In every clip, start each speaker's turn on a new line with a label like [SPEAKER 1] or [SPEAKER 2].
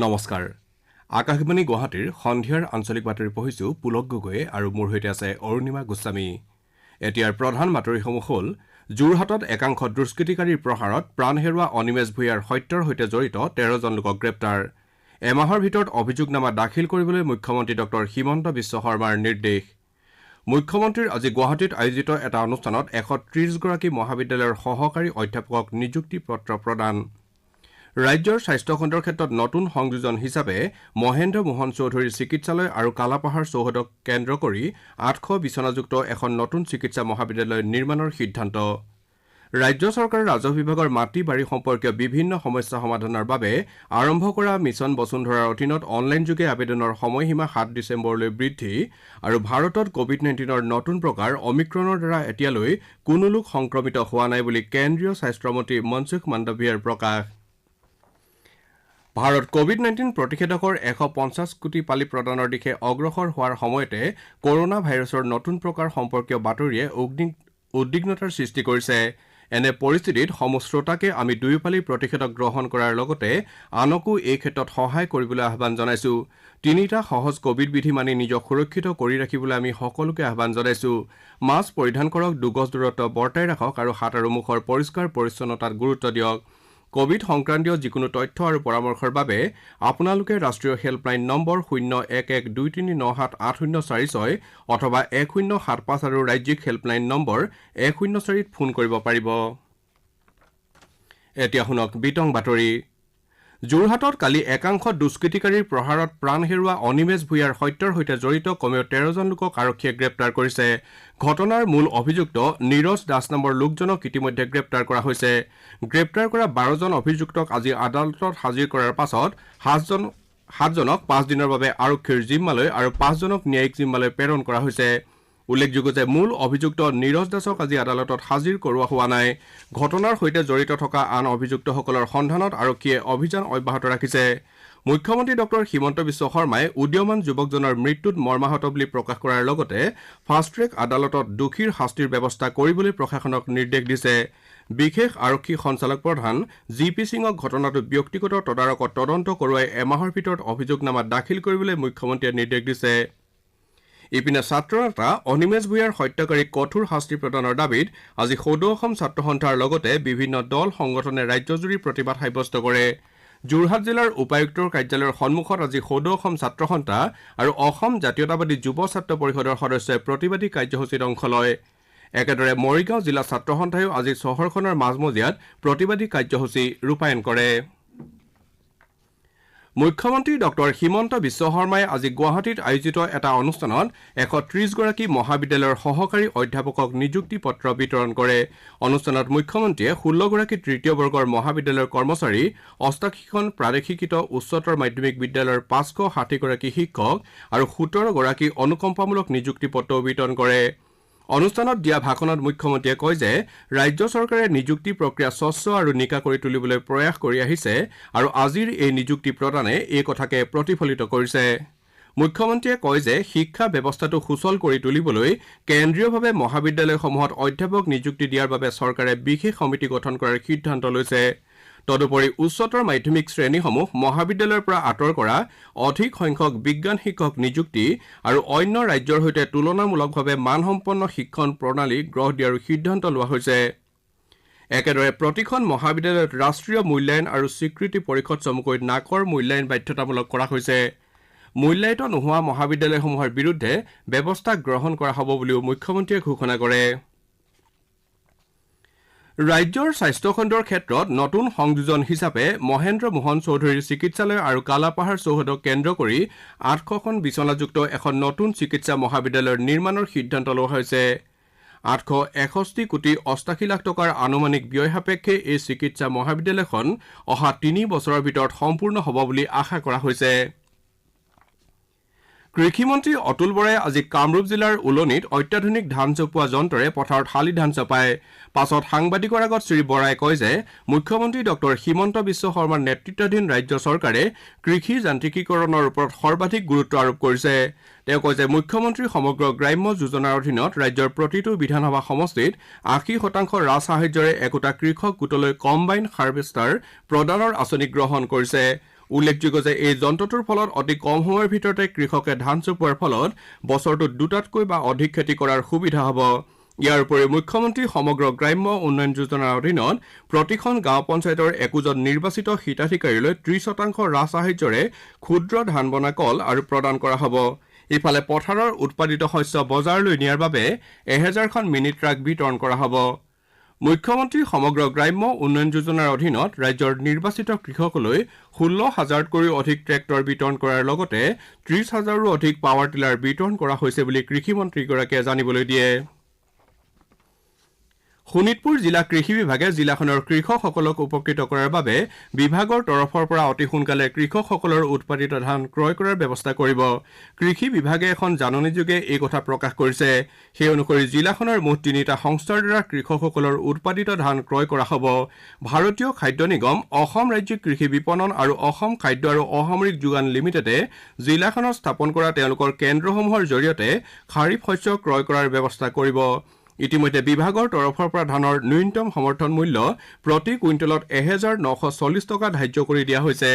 [SPEAKER 1] নমস্কাৰ আকাশবাণী গুৱাহাটীৰ সন্ধিয়াৰ আঞ্চলিক বাতৰি পঢ়িছো পুলক গগৈ আৰু মোৰ হৈতে আছে অৰুণিমা গোস্বামী এতিয়াৰ প্ৰধান বাতৰিসমূহ হ'ল যোৰহাটত একাংশ দুষ্কৃতিকাৰীৰ প্ৰহাৰত প্ৰাণ হেৰুৱা অনিমেশ ভূঞাৰ হত্যাৰ সৈতে জড়িত 13 জন লোকক গ্ৰেপ্তাৰ এমাহৰ ভিতৰত অভিযোগনামা দাখিল কৰিবলৈ মুখ্যমন্ত্ৰী ডক্টৰ হিমন্ত বিশ্ব শৰ্মাৰ নিৰ্দেশ মুখ্যমন্ত্ৰীৰ আজি গুৱাহাটীত আয়োজিত এটা অনুষ্ঠানত 130 গৰাকী মহাবিদ্যালয়ৰ সহকাৰী অধ্যাপকক নিযুক্তি পত্ৰ প্ৰদান ৰাজ্যৰ স্বাস্থ্য খণ্ডৰ ক্ষেত্ৰত নতুন সংযোজন হিচাপে মহেন্দ্ৰ মোহন চৌধুৰীৰ চিকিৎসালয় আৰু কালাপাহাৰ চৌহদক কেন্দ্ৰ কৰি 800 বিছনাযুক্ত এখন নতুন চিকিৎসা মহাবিদ্যালয় নিৰ্মাণৰ সিদ্ধান্ত ৰাজ্য চৰকাৰৰ ৰাজহ বিভাগৰ মাটি বাৰী সম্পৰ্কীয় বিভিন্ন সমস্যা সমাধানৰ বাবে আৰম্ভ কৰা মিছন বসুন্ধৰাৰ অধীনত অনলাইন যোগে আবেদনৰ সময়সীমা 7 ডিচেম্বৰলৈ বৃদ্ধি আৰু ভাৰতত কোভিড-19ৰ নতুন প্ৰকাৰ অমিক্ৰণৰ দ্বাৰা এতিয়ালৈ কোনো লোক সংক্ৰমিত হোৱা নাই বুলি কেন্দ্ৰীয় স্বাস্থ্য মন্ত্ৰী মনসুখ মাণ্ডভিয়াৰ প্ৰকাশ ভাৰত কোভিড-19 প্ৰতিষেধকৰ 150 কোটি পালি প্ৰদানৰ দিশে অগ্ৰসৰ হোৱাৰ সময়তে কৰোনা ভাইৰাছৰ নতুন প্ৰকাৰ সম্পৰ্কীয় বাতৰিয়ে উদ্বিগ্নতাৰ সৃষ্টি কৰিছে এনে পৰিস্থিতিত সমূহ শ্ৰোতাকে আমি দুয়োপালি প্ৰতিষেধক গ্ৰহণ কৰাৰ লগতে আনকো এই ক্ষেত্ৰত সহায় কৰিবলৈ আহ্বান জনাইছো তিনিটা সহজ কোভিড বিধি মানি নিজক সুৰক্ষিত কৰি ৰাখিবলৈ আমি সকলোকে আহ্বান জনাইছো মাস্ক পৰিধান কৰক 2 গজ দূৰত্ব বৰ্তাই ৰাখক আৰু হাত আৰু মুখৰ পৰিষ্কাৰ পৰিচ্ছন্নতাত গুৰুত্ব দিয়ক কোভিড সংক্ৰান্তীয় যিকোনো তথ্য আৰু পৰামৰ্শৰ বাবে আপোনালোকে ৰাষ্ট্ৰীয় হেল্পলাইন নম্বৰ 0112397804 অথবা 1075 আৰু ৰাজ্যিক হেল্পলাইন নম্বৰ 104ত ফোন কৰিব পাৰিব এতিয়া শুনক বিতং বাতৰি যোৰহাটত কালি একাংশ দুষ্কৃতিকাৰীৰ প্ৰহাৰত প্ৰাণ হেৰুৱা অনিমেশ ভূঞাৰ হত্যাৰ সৈতে জড়িত কমেও 13 জন লোকক আৰক্ষীয়ে গ্ৰেপ্তাৰ কৰিছে ঘটনাৰ মূল অভিযুক্ত নীৰজ দাস নামৰ লোকজনক ইতিমধ্যে গ্ৰেপ্তাৰ কৰা হৈছে গ্ৰেপ্তাৰ কৰা 12 জন অভিযুক্তক আজি আদালতত হাজিৰ কৰাৰ পাছত 7 জনক 5 দিনৰ বাবে আৰক্ষীৰ জিম্মালৈ আৰু 5 জনক ন্যায়িক জিম্মালৈ প্ৰেৰণ কৰা হৈছে উল্লেখযোগ্য যে মূল অভিযুক্ত নীৰজ দাসক আজি আদালতত হাজিৰ কৰোৱা হোৱা নাই ঘটনাৰ সৈতে জড়িত থকা আন অভিযুক্তসকলৰ সন্ধানত আৰক্ষীয়ে অভিযান অব্যাহত ৰাখিছে মুখ্যমন্ত্ৰী ডক্টৰ হিমন্ত বিশ্ব শৰ্মাই উদীয়মান যুৱকজনৰ মৃত্যুত মৰ্মাহত বুলি প্ৰকাশ কৰাৰ লগতে ফাষ্ট ট্ৰেক আদালতত দোষীৰ শাস্তিৰ ব্যৱস্থা কৰিবলৈ প্ৰশাসনক নিৰ্দেশ দিছে বিশেষ আৰক্ষী সঞ্চালক প্ৰধান জিপি সিঙক ঘটনাটো ব্যক্তিগত তদাৰকত তদন্ত কৰোৱাই এমাহৰ ভিতৰত অভিযোগনামা দাখিল কৰিবলৈ মুখ্যমন্ত্ৰীয়ে নিৰ্দেশ দিছে ইপিনে ছাত্ৰ নেতা অনিমেশ ভূঞাৰ হত্যাকাৰীক কঠোৰ শাস্তি প্ৰদানৰ দাবীত আজি সদৌ অসম ছাত্ৰ সন্থাৰ লগতে বিভিন্ন দল সংগঠনে ৰাজ্যজুৰি প্ৰতিবাদ সাব্যস্ত কৰে যোৰহাট জিলাৰ উপায়ুক্তৰ কাৰ্যালয়ৰ সন্মুখত আজি সদৌ অসম ছাত্ৰ সন্থা আৰু অসম জাতীয়তাবাদী যুৱ ছাত্ৰ পৰিষদৰ সদস্যই প্ৰতিবাদী কাৰ্যসূচীত অংশ লয় একেদৰে মৰিগাঁও জিলা ছাত্ৰ সন্থায়ো আজি চহৰখনৰ মাজমজিয়াত প্ৰতিবাদী কাৰ্যসূচী ৰূপায়ণ কৰে মুখ্যমন্ত্ৰী ডক্টৰ হিমন্ত বিশ্ব শৰ্মাই আজি গুৱাহাটীত আয়োজিত এটা অনুষ্ঠানত 130 গৰাকী মহাবিদ্যালয়ৰ সহকাৰী অধ্যাপকক নিযুক্তি পত্ৰ বিতৰণ কৰে অনুষ্ঠানত মুখ্যমন্ত্ৰীয়ে 16 গৰাকী তৃতীয় বৰ্গৰ মহাবিদ্যালয়ৰ কৰ্মচাৰী 88খন প্ৰাদেশিকৃত উচ্চতৰ মাধ্যমিক বিদ্যালয়ৰ 560 গৰাকী শিক্ষক আৰু 17 গৰাকী অনুকম্পামূলক নিযুক্তি পত্ৰ বিতৰণ কৰে অনুষ্ঠানত দিয়া ভাষণত মুখ্যমন্ত্ৰীয়ে কয় যে ৰাজ্য চৰকাৰে নিযুক্তি প্ৰক্ৰিয়া স্বচ্ছ আৰু নিকা কৰি তুলিবলৈ প্ৰয়াস কৰি আহিছে আৰু আজিৰ এই নিযুক্তি প্ৰদানে এই কথাকে প্ৰতিফলিত কৰিছে মুখ্যমন্ত্ৰীয়ে কয় যে শিক্ষা ব্যৱস্থাটো সুচল কৰি তুলিবলৈ কেন্দ্ৰীয়ভাৱে মহাবিদ্যালয়সমূহত অধ্যাপক নিযুক্তি দিয়াৰ বাবে চৰকাৰে বিশেষ সমিতি গঠন কৰাৰ সিদ্ধান্ত লৈছে তদুপৰি উচ্চতৰ মাধ্যমিক শ্ৰেণীসমূহ মহাবিদ্যালয়ৰ পৰা আঁতৰ কৰা অধিক সংখ্যক বিজ্ঞান শিক্ষক নিযুক্তি আৰু অন্য ৰাজ্যৰ সৈতে তুলনামূলকভাৱে মানসম্পন্ন শিক্ষণ প্ৰণালী গঢ় দিয়াৰ সিদ্ধান্ত লোৱা হৈছে একেদৰে প্ৰতিখন মহাবিদ্যালয়ত ৰাষ্ট্ৰীয় মূল্যায়ন আৰু স্বীকৃতি পৰিষদ চমুকৈ নাকৰ মূল্যায়ন বাধ্যতামূলক কৰা হৈছে মূল্যায়িত নোহোৱা মহাবিদ্যালয়সমূহৰ বিৰুদ্ধে ব্যৱস্থা গ্ৰহণ কৰা হ'ব বুলিও মুখ্যমন্ত্ৰীয়ে ঘোষণা কৰে ৰাজ্যৰ স্বাস্থ্য খণ্ডৰ ক্ষেত্ৰত নতুন সংযোজন হিচাপে মহেন্দ্ৰ মোহন চৌধুৰীৰ চিকিৎসালয় আৰু কালাপাহাৰ চৌহদক কেন্দ্ৰ কৰি 800খন বিছনাযুক্ত এখন নতুন চিকিৎসা মহাবিদ্যালয়ৰ নিৰ্মাণৰ সিদ্ধান্ত লোৱা হৈছে 861 কোটি 88 লাখ টকাৰ আনুমানিক ব্যয় সাপেক্ষে এই চিকিৎসা মহাবিদ্যালয়খন অহা 3 বছৰৰ ভিতৰত সম্পূৰ্ণ হ'ব বুলি আশা কৰা হৈছে কৃষিমন্ত্ৰী অতুল বৰাই আজি কামৰূপ জিলাৰ উলনিত অত্যাধুনিক ধান চপোৱা যন্ত্ৰৰে পথাৰত শালি ধান চপায় পাছত সাংবাদিকৰ আগত শ্ৰী বৰাই কয় যে মুখ্যমন্ত্ৰী ডক্টৰ হিমন্ত বিশ্ব শৰ্মাৰ নেতৃত্বাধীন ৰাজ্য চৰকাৰে কৃষি যান্ত্ৰিকীকৰণৰ ওপৰত সৰ্বাধিক গুৰুত্ব আৰোপ কৰিছে তেওঁ কয় যে মুখ্যমন্ত্ৰী সমগ্ৰ গ্ৰাম্য যোজনাৰ অধীনত ৰাজ্যৰ প্ৰতিটো বিধানসভা সমষ্টিত 80% ৰাজসাহায্যৰে একোটা কৃষক গোটলৈ কম্বাইন হাৰ্ভেষ্টাৰ প্ৰদানৰ আঁচনি গ্ৰহণ কৰিছে উল্লেখযোগ্য যে এই যন্ত্ৰটোৰ ফলত অতি কম সময়ৰ ভিতৰতে কৃষকে ধান চপোৱাৰ ফলত বছৰটোত দুটাতকৈ বা অধিক খেতি কৰাৰ সুবিধা হ'ব। ইয়াৰ উপৰি মুখ্যমন্ত্ৰী সমগ্ৰ গ্ৰাম্য উন্নয়ন যোজনাৰ অধীনত প্ৰতিখন গাঁও পঞ্চায়তৰ একোজন নিৰ্বাচিত হিতাধিকাৰীলৈ 30% ৰাজসাহায্যৰে ক্ষুদ্ৰ ধান বনা কল আৰু প্ৰদান কৰা হ'ব। ইফালে পথাৰৰ উৎপাদিত শস্য বজাৰলৈ নিয়াৰ বাবে 1000খন মিনি ট্ৰাক বিতৰণ কৰা হ'ব। মুখ্যমন্ত্ৰী সমগ্ৰ গ্ৰাম্য উন্নয়ন যোজনাৰ অধীনত ৰাজ্যৰ নিৰ্বাচিত কৃষকলৈ 16,000তকৈও অধিক ট্ৰেক্টৰ বিতৰণ কৰাৰ লগতে 30,000ৰো অধিক পাৱাৰ টিলাৰ বিতৰণ কৰা হৈছে বুলি কৃষিমন্ত্ৰীগৰাকীয়ে জানিবলৈ দিয়ে। শোণিতপুৰ জিলা কৃষি বিভাগে জিলাখনৰ কৃষকসকলক উপকৃত কৰাৰ বাবে বিভাগৰ তৰফৰ পৰা অতি সোনকালে কৃষকসকলৰ উৎপাদিত ধান ক্ৰয় কৰাৰ ব্যৱস্থা কৰিব। কৃষি বিভাগে এখন জাননীযোগে এই কথা প্ৰকাশ কৰিছে। সেই অনুসৰি জিলাখনৰ মুঠ 3টা সংস্থাৰ দ্বাৰা কৃষকসকলৰ উৎপাদিত ধান ক্ৰয় কৰা হ'ব। ভাৰতীয় খাদ্য নিগম, অসম ৰাজ্যিক কৃষি বিপণন আৰু অসম খাদ্য আৰু অসামৰিক যোগান লিমিটেডে জিলাখনত স্থাপন কৰা তেওঁলোকৰ কেন্দ্ৰসমূহৰ জৰিয়তে খাৰিফ শস্য ক্ৰয় কৰাৰ ব্যৱস্থা কৰিব। ইতিমধ্যে বিভাগৰ তৰফৰ পৰা ধানৰ ন্যূনতম সমৰ্থন মূল্য প্ৰতি কুইণ্টলত 1,940 টকা ধাৰ্য কৰি দিয়া হৈছে।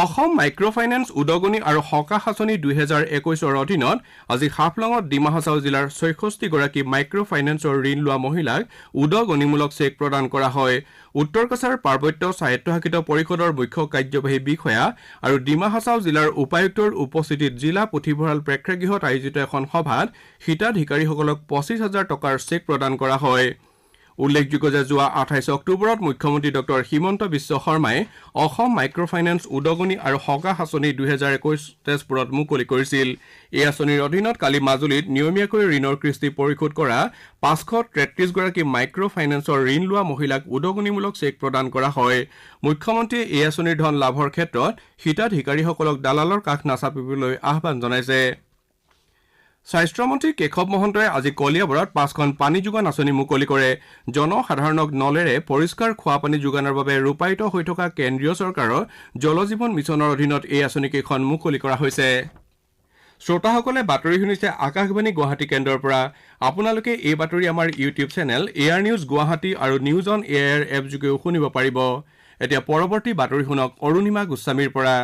[SPEAKER 1] অসম মাইক্ৰ ফাইনেন্স উদগনি আৰু সকাহ আঁচনি 2021ৰ অধীনত আজি হাফলঙত ডিমা হাছাও জিলাৰ 66গৰাকী মাইক্ৰ ফাইনেন্সৰ ঋণ লোৱা মহিলাক উদগনিমূলক চেক প্ৰদান কৰা হয়। উত্তৰ কাছাৰ পাৰ্বত্য স্বায়ত্তশাসিত পৰিষদৰ মুখ্য কাৰ্যবাহী বিষয়া আৰু ডিমা হাছাও জিলাৰ উপায়ুক্তৰ উপস্থিতিত জিলা পুথিভঁৰাল প্ৰেক্ষাগৃহত আয়োজিত এখন সভাত হিতাধিকাৰীসকলক 25,000 টকাৰ চেক প্ৰদান কৰা হয়। উল্লেখযোগ্য যে যোৱা 28 অক্টোবৰত মুখ্যমন্ত্ৰী ডক্টৰ হিমন্ত বিশ্ব শৰ্মাই অসম মাইক্ৰ ফাইনেন্স উদগনি আৰু সকাহ আঁচনি 2021 তেজপুৰত মুকলি কৰিছিল। এই আঁচনিৰ অধীনত কালি মাজুলীত নিয়মীয়াকৈ ঋণৰ কিস্তি পৰিশোধ কৰা 533গৰাকী মাইক্ৰ ফাইনেন্সৰ ঋণ লোৱা মহিলাক উদগনিমূলক চেক প্ৰদান কৰা হয়। মুখ্যমন্ত্ৰীয়ে এই আঁচনিৰ ধন লাভৰ ক্ষেত্ৰত হিতাধিকাৰীসকলক দালালৰ কাষ নাচাপিবলৈ আহ্বান জনাইছে। স্বাস্থ্যমন্ত্ৰী কেশৱ মহন্তই আজি কলিয়াবৰত 5খন পানী যোগান আঁচনি মুকলি কৰে। জনসাধাৰণক নলেৰে পৰিষ্কাৰ খোৱা পানী যোগানৰ বাবে ৰূপায়িত হৈ থকা কেন্দ্ৰীয় চৰকাৰৰ জল জীৱন মিছনৰ অধীনত এই আঁচনিকেইখন মুকলি কৰা হৈছে। শ্ৰোতাসকলে বাতৰি শুনিছে আকাশবাণী গুৱাহাটী কেন্দ্ৰৰ পৰা। আপোনালোকে এই বাতৰি আমাৰ YouTube channel air news Guwahati আৰু নিউজ অন এয়াৰ এপ যোগেও শুনিব পাৰিব। এতিয়া পৰৱৰ্তী বাতৰি শুনক অৰুণিমা গোস্বামীৰ পৰা।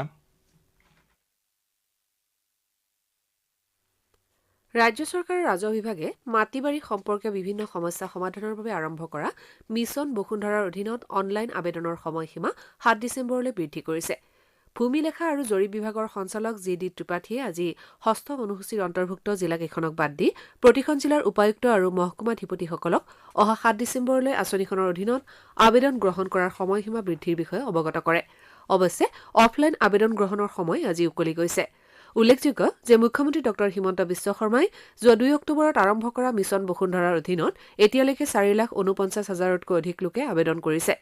[SPEAKER 2] ৰাজ্য চৰকাৰৰ ৰাজহ বিভাগে মাটি বাৰী সম্পৰ্কীয় বিভিন্ন সমস্যা সমাধানৰ বাবে আৰম্ভ কৰা মিছন বসুন্ধৰাৰ অধীনত অনলাইন আবেদনৰ সময়সীমা 7 ডিচেম্বৰলৈ বৃদ্ধি কৰিছে। ভূমি লেখা আৰু জৰীপ বিভাগৰ সঞ্চালক জি.ডি. ত্ৰিপাঠীয়ে আজি 6ষ্ঠ অনুসূচীৰ অন্তৰ্ভুক্ত জিলাকেইখনক বাদ দি প্ৰতিখন জিলাৰ উপায়ুক্ত আৰু মহকুমাধিপতিসকলক অহা 7 ডিচেম্বৰলৈ আঁচনিখনৰ অধীনত আবেদন গ্ৰহণ কৰাৰ সময়সীমা বৃদ্ধিৰ বিষয়ে অৱগত কৰে। অৱশ্যে অফলাইন আবেদন গ্ৰহণৰ সময় আজি উকলি গৈছে। উল্লেখযোগ্য যে মুখ্যমন্ত্ৰী ডক্টৰ হিমন্ত বিশ্ব শৰ্মাই যোৱা 2 অক্টোবৰত আৰম্ভ কৰা মিছন বসুন্ধৰাৰ অধীনত এতিয়ালৈকে 4,49,000তকৈ অধিক লোকে আবেদন কৰিছে।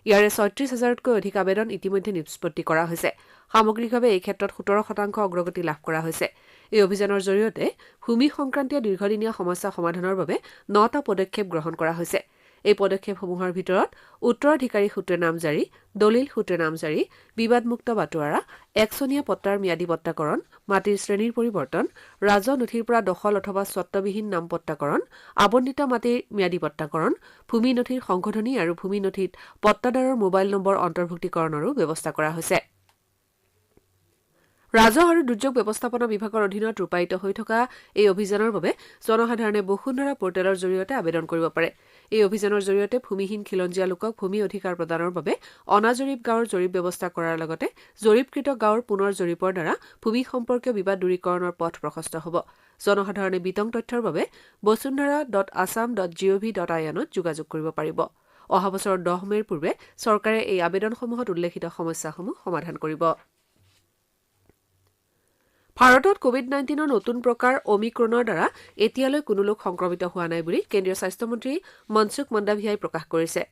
[SPEAKER 2] ইয়াৰে 36,000তকৈ অধিক আবেদন ইতিমধ্যে নিষ্পত্তি কৰা হৈছে। সামগ্ৰিকভাৱে এই ক্ষেত্ৰত 17% অগ্ৰগতি লাভ কৰা হৈছে। এই অভিযানৰ জৰিয়তে ভূমি সংক্ৰান্তীয় দীৰ্ঘদিনীয়া সমস্যা সমাধানৰ বাবে 9টা পদক্ষেপ গ্ৰহণ কৰা হৈছে। এই পদক্ষেপসমূহৰ ভিতৰত উত্তৰাধিকাৰী সূত্ৰে নামজাৰি, দলিল সূত্ৰে নামজাৰি, বিবাদমুক্ত বাটোৱাৰা, একচনীয়া পট্টাৰ ম্যাদী পট্টাকৰণ, মাটিৰ শ্ৰেণীৰ পৰিৱৰ্তন, ৰাজহ নথিৰ পৰা দখল অথবা স্বত্ববিহীন নাম পট্টাকৰণ, আবণ্টিত মাটিৰ ম্যাদী পট্টাকৰণ, ভূমি নথিৰ সংশোধনী আৰু ভূমি নথিত পট্টাদাৰৰ মোবাইল নম্বৰ অন্তৰ্ভুক্তিকৰণৰো ব্যৱস্থা কৰা হৈছে। ৰাজহ আৰু দুৰ্যোগ ব্যৱস্থাপনা বিভাগৰ অধীনত ৰূপায়িত হৈ থকা এই অভিযানৰ বাবে জনসাধাৰণে বসুন্ধৰা পৰ্টেলৰ জৰিয়তে আবেদন কৰিব পাৰে। এই অভিযানৰ জৰিয়তে ভূমিহীন খিলঞ্জীয়া লোকক ভূমি অধিকাৰ প্ৰদানৰ বাবে অনাজৰীপ গাঁৱৰ জৰীপ ব্যৱস্থা কৰাৰ লগতে জৰীপকৃত গাঁৱৰ পুনৰ জৰীপৰ দ্বাৰা ভূমি সম্পৰ্কীয় বিবাদ দূৰীকৰণৰ পথ প্ৰশস্ত হ'ব। জনসাধাৰণে বিতং তথ্যৰ বাবে basundhara.assam.gov.in ত যোগাযোগ কৰিব পাৰিব। অহা বছৰৰ 10 মেৰ পূৰ্বে চৰকাৰে এই আবেদনসমূহত উল্লেখিত সমস্যাসমূহ সমাধান কৰিব। ভাৰতত কোভিড-19ৰ নতুন প্ৰকাৰ অমিক্ৰণৰ দ্বাৰা এতিয়ালৈ কোনো লোক সংক্ৰমিত হোৱা নাই বুলি কেন্দ্ৰীয় স্বাস্থ্যমন্ত্ৰী মনসুখ মণ্ডাভিয়াই প্ৰকাশ কৰিছে।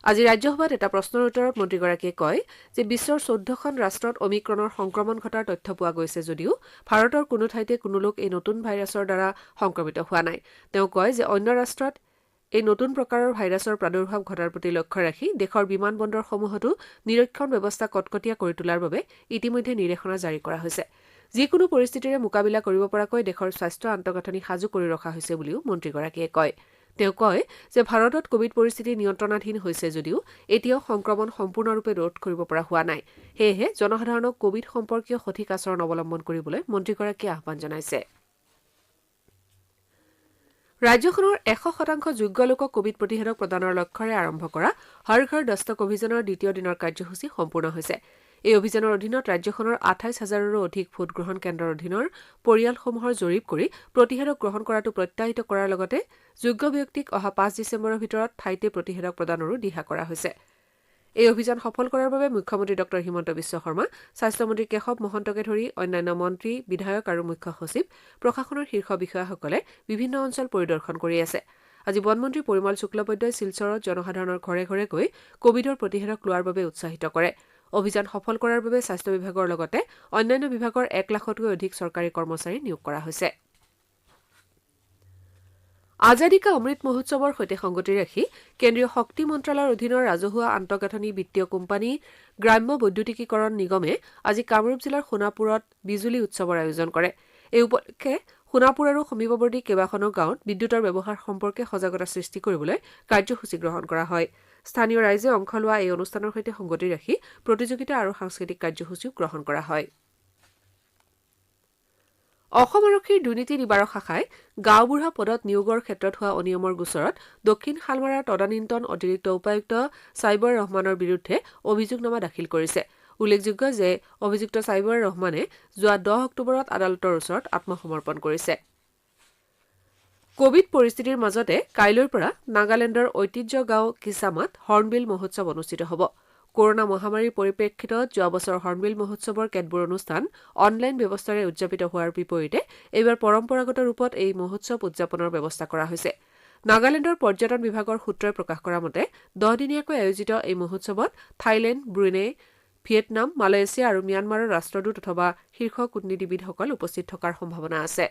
[SPEAKER 2] আজি ৰাজ্যসভাত এটা প্ৰশ্নৰ উত্তৰত মন্ত্ৰীগৰাকীয়ে কয় যে বিশ্বৰ 14খন ৰাষ্ট্ৰত অমিক্ৰণৰ সংক্ৰমণ ঘটাৰ তথ্য পোৱা গৈছে যদিও ভাৰতৰ কোনো ঠাইতে কোনো লোক এই নতুন ভাইৰাছৰ দ্বাৰা সংক্ৰমিত হোৱা নাই। তেওঁ কয় যে অন্য ৰাষ্ট্ৰত এই নতুন প্ৰকাৰৰ ভাইৰাছৰ প্ৰাদুৰ্ভাৱ ঘটাৰ প্ৰতি লক্ষ্য ৰাখি দেশৰ বিমান বন্দৰসমূহতো নিৰীক্ষণ ব্যৱস্থা কটকটীয়া কৰি তোলাৰ বাবে ইতিমধ্যে নিৰ্দেশনা জাৰি কৰা হৈছে। যিকোনো পৰিস্থিতিৰে মোকাবিলা কৰিব পৰাকৈ দেশৰ স্বাস্থ্য আন্তঃগাঁথনি সাজু কৰি ৰখা হৈছে বুলিও মন্ত্ৰীগৰাকীয়ে কয়। তেওঁ কয় যে ভাৰতত কোভিড পৰিস্থিতি নিয়ন্ত্ৰণাধীন হৈছে যদিও এতিয়াও সংক্ৰমণ সম্পূৰ্ণৰূপে ৰোধ কৰিব পৰা হোৱা নাই। সেয়েহে জনসাধাৰণক কোভিড সম্পৰ্কীয় সঠিক আচৰণ অৱলম্বন কৰিবলৈ মন্ত্ৰীগৰাকীয়ে আহ্বান জনাইছে। ৰাজ্যখনৰ ১০০% যোগ্য লোকক কোভিড প্ৰতিষেধক প্ৰদানৰ লক্ষ্যৰে আৰম্ভ কৰা হৰ ঘৰ দস্তক অভিযানৰ দ্বিতীয় দিনৰ কাৰ্যসূচী সম্পূৰ্ণ হৈছে। এই অভিযানৰ অধীনত ৰাজ্যখনৰ ২৮,০০০ৰো অধিক ভোটগ্ৰহণ কেন্দ্ৰৰ অধীনৰ পৰিয়ালসমূহৰ জৰীপ কৰি প্ৰতিষেধক গ্ৰহণ কৰাটো প্ৰত্যাহিত কৰাৰ লগতে যোগ্য ব্যক্তিক অহা ৫ ডিচেম্বৰৰ ভিতৰত ঠাইতে প্ৰতিষেধক প্ৰদানৰো দিহা কৰা হৈছে। এই অভিযান সফল কৰাৰ বাবে মুখ্যমন্ত্ৰী ডঃ হিমন্ত বিশ্ব শৰ্মা, স্বাস্থ্যমন্ত্ৰী কেশৱ মহন্তকে ধৰি অন্যান্য মন্ত্ৰী, বিধায়ক আৰু মুখ্য সচিব, প্ৰশাসনৰ শীৰ্ষ বিষয়াসকলে বিভিন্ন অঞ্চল পৰিদৰ্শন কৰি আছে। আজি বনমন্ত্ৰী পৰিমল শুক্লবৈদ্যই শিলচৰত জনসাধাৰণৰ ঘৰে ঘৰে গৈ কোভিডৰ প্ৰতিষেধক লোৱাৰ বাবে উৎসাহিত কৰে। অভিযান সফল কৰাৰ বাবে স্বাস্থ্য বিভাগৰ লগতে অন্যান্য বিভাগৰ ১ লাখতকৈ অধিক চৰকাৰী কৰ্মচাৰী নিয়োগ কৰা হৈছে। আজাদী কা অমৃত মহোৎসৱৰ সৈতে সংগতি ৰাখি কেন্দ্ৰীয় শক্তি মন্ত্ৰালয়ৰ অধীনৰ ৰাজহুৱা আন্তঃগাঁথনি বিত্তীয় কোম্পানী গ্ৰাম্য বৈদ্যুতিকীকৰণ নিগমে আজি কামৰূপ জিলাৰ সোণাপুৰত বিজুলী উৎসৱৰ আয়োজন কৰে। এই উপলক্ষে সোণাপুৰ আৰু সমীপৱৰ্তী কেইবাখনো গাঁৱত বিদ্যুতৰ ব্যৱহাৰ সম্পৰ্কে সজাগতা সৃষ্টি কৰিবলৈ কাৰ্যসূচী গ্ৰহণ কৰা হয়। স্থানীয় ৰাইজে অংশ লোৱা এই অনুষ্ঠানৰ সৈতে সংগতি ৰাখি প্ৰতিযোগিতা আৰু সাংস্কৃতিক কাৰ্যসূচীও গ্ৰহণ কৰা হয়। অসম আৰক্ষীৰ দুৰ্নীতি নিবাৰক শাখাই গাঁওবুঢ়া পদত নিয়োগৰ ক্ষেত্ৰত হোৱা অনিয়মৰ গোচৰত দক্ষিণ শালমাৰাৰ তদানীন্তন অতিৰিক্ত উপায়ুক্ত চাইবৰ ৰহমানৰ বিৰুদ্ধে অভিযোগনামা দাখিল কৰিছে। উল্লেখযোগ্য যে অভিযুক্ত চাইবৰ ৰহমানে যোৱা ১০ অক্টোবৰত আদালতৰ ওচৰত আত্মসমৰ্পণ কৰিছে। কোভিড পৰিস্থিতিৰ মাজতে কাইলৈৰ পৰা নাগালেণ্ডৰ ঐতিহ্য গাঁও কিছামাত হৰ্ণবিল মহোৎসৱ অনুষ্ঠিত হ'ব। কৰোনা মহামাৰীৰ পৰিপ্ৰেক্ষিতত যোৱা বছৰ হৰ্ণবিল মহোৎসৱৰ কেতবোৰ অনুষ্ঠান অনলাইন ব্যৱস্থাৰে উদযাপিত হোৱাৰ বিপৰীতে এইবাৰ পৰম্পৰাগত ৰূপত এই মহোৎসৱ উদযাপনৰ ব্যৱস্থা কৰা হৈছে। নাগালেণ্ডৰ পৰ্যটন বিভাগৰ সূত্ৰই প্ৰকাশ কৰা মতে 10 দিনীয়াকৈ আয়োজিত এই মহোৎসৱত থাইলেণ্ড, ব্ৰুনেই, ভিয়েটনাম, মালয়েছিয়া আৰু ম্যানমাৰৰ ৰাষ্ট্ৰদূত অথবা শীৰ্ষ কূটনীতিবিদসকল উপস্থিত থকাৰ সম্ভাৱনা আছে।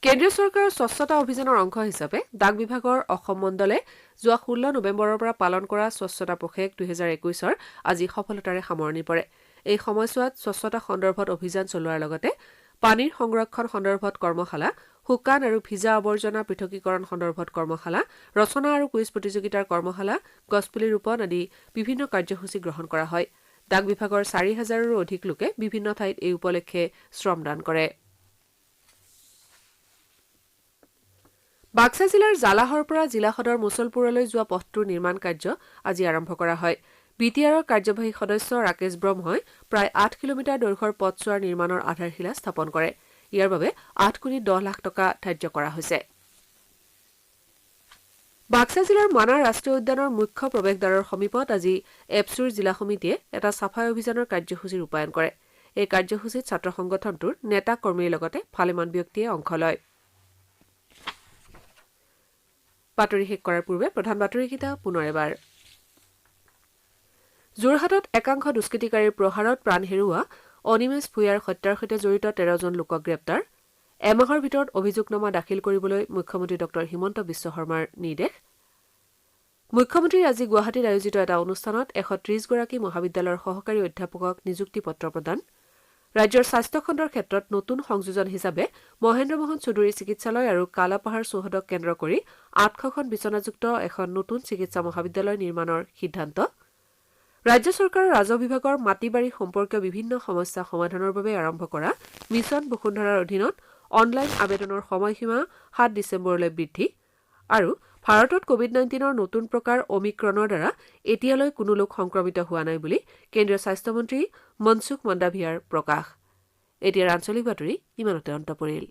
[SPEAKER 2] কেন্দ্ৰীয় চৰকাৰৰ স্বচ্ছতা অভিযানৰ অংশ হিচাপে ডাক বিভাগৰ অসম মণ্ডলে যোৱা 16 নৱেম্বৰৰ পৰা পালন কৰা স্বচ্ছতা পষেক 2021ৰ আজি সফলতাৰে সামৰণি পৰে। এই সময়ছোৱাত স্বচ্ছতা সন্দৰ্ভত অভিযান চলোৱাৰ লগতে পানীৰ সংৰক্ষণ সন্দৰ্ভত কৰ্মশালা, শুকান আৰু ভিজা আৱৰ্জনা পৃথকীকৰণ সন্দৰ্ভত কৰ্মশালা, ৰচনা আৰু কুইজ প্ৰতিযোগিতাৰ কৰ্মশালা, গছপুলি ৰোপণ আদি বিভিন্ন কাৰ্যসূচী গ্ৰহণ কৰা হয়। ডাক বিভাগৰ 4,000ৰো অধিক লোকে বিভিন্ন ঠাইত এই উপলক্ষে শ্ৰমদান কৰে। বাক্সা জিলাৰ জালাহৰ পৰা জিলা সদৰ মুছলপুৰলৈ যোৱা পথটোৰ নিৰ্মাণ কাৰ্য আজি আৰম্ভ কৰা হয়। বিটিআৰৰ কাৰ্যবাহী সদস্য ৰাকেশ ব্ৰহ্মই প্ৰায় 8 কিলোমিটাৰ দৈৰ্ঘ্যৰ পথছোৱাৰ নিৰ্মাণৰ আধাৰশিলা স্থাপন কৰে। ইয়াৰ বাবে 8,10 লাখ টকা ধাৰ্য কৰা হৈছে। বাক্সা জিলাৰ মানাহ ৰাষ্ট্ৰীয় উদ্যানৰ মুখ্য প্ৰৱেশদ্বাৰৰ সমীপত আজি এপছুৰ জিলা সমিতিয়ে এটা চাফাই অভিযানৰ কাৰ্যসূচী ৰূপায়ণ কৰে। এই কাৰ্যসূচীত ছাত্ৰ সংগঠনটোৰ নেতা কৰ্মীৰ লগতে ভালেমান ব্যক্তিয়ে অংশ লয়। বাতৰি শেষ কৰাৰ পূৰ্বে প্ৰধান বাতৰিকেইটা পুনৰ এবাৰ। যোৰহাটত একাংশ দুষ্কৃতিকাৰীৰ প্ৰহাৰত প্ৰাণ হেৰুওৱা অনিমেষ ভূঞাৰ হত্যাৰ সৈতে জড়িত 13জন লোকক গ্ৰেপ্তাৰ। এমাহৰ ভিতৰত অভিযোগনামা দাখিল কৰিবলৈ মুখ্যমন্ত্ৰী ডঃ হিমন্ত বিশ্ব শৰ্মাৰ নিৰ্দেশ। মুখ্যমন্ত্ৰীৰ আজি গুৱাহাটীত আয়োজিত এটা অনুষ্ঠানত 130গৰাকী মহাবিদ্যালয়ৰ সহকাৰী অধ্যাপকক নিযুক্তি পত্ৰ প্ৰদান। ৰাজ্যৰ স্বাস্থ্য খণ্ডৰ ক্ষেত্ৰত নতুন সংযোজন হিচাপে মহেন্দ্ৰ মোহন চৌধুৰী চিকিৎসালয় আৰু কালাপাহাৰ চৌহদক কেন্দ্ৰ কৰি 800খন বিচনাযুক্ত এখন নতুন চিকিৎসা মহাবিদ্যালয় নিৰ্মাণৰ সিদ্ধান্ত। ৰাজ্য চৰকাৰৰ ৰাজহ বিভাগৰ মাটি বাৰী সম্পৰ্কীয় বিভিন্ন সমস্যা সমাধানৰ বাবে আৰম্ভ কৰা মিছন বসুন্ধৰাৰ অধীনত অনলাইন আবেদনৰ সময়সীমা 7 ডিচেম্বৰলৈ বৃদ্ধি। আৰু ভাৰতত কোভিড-19ৰ নতুন প্ৰকাৰ অমিক্ৰণৰ দ্বাৰা এতিয়ালৈ কোনো লোক সংক্ৰমিত হোৱা নাই বুলি কেন্দ্ৰীয় স্বাস্থ্যমন্ত্ৰী মনসুখ মণ্ডাভিয়াৰ প্ৰকাশ। এতিয়াৰ আঞ্চলিক বাতৰি ইমানতে অন্ত পৰিল।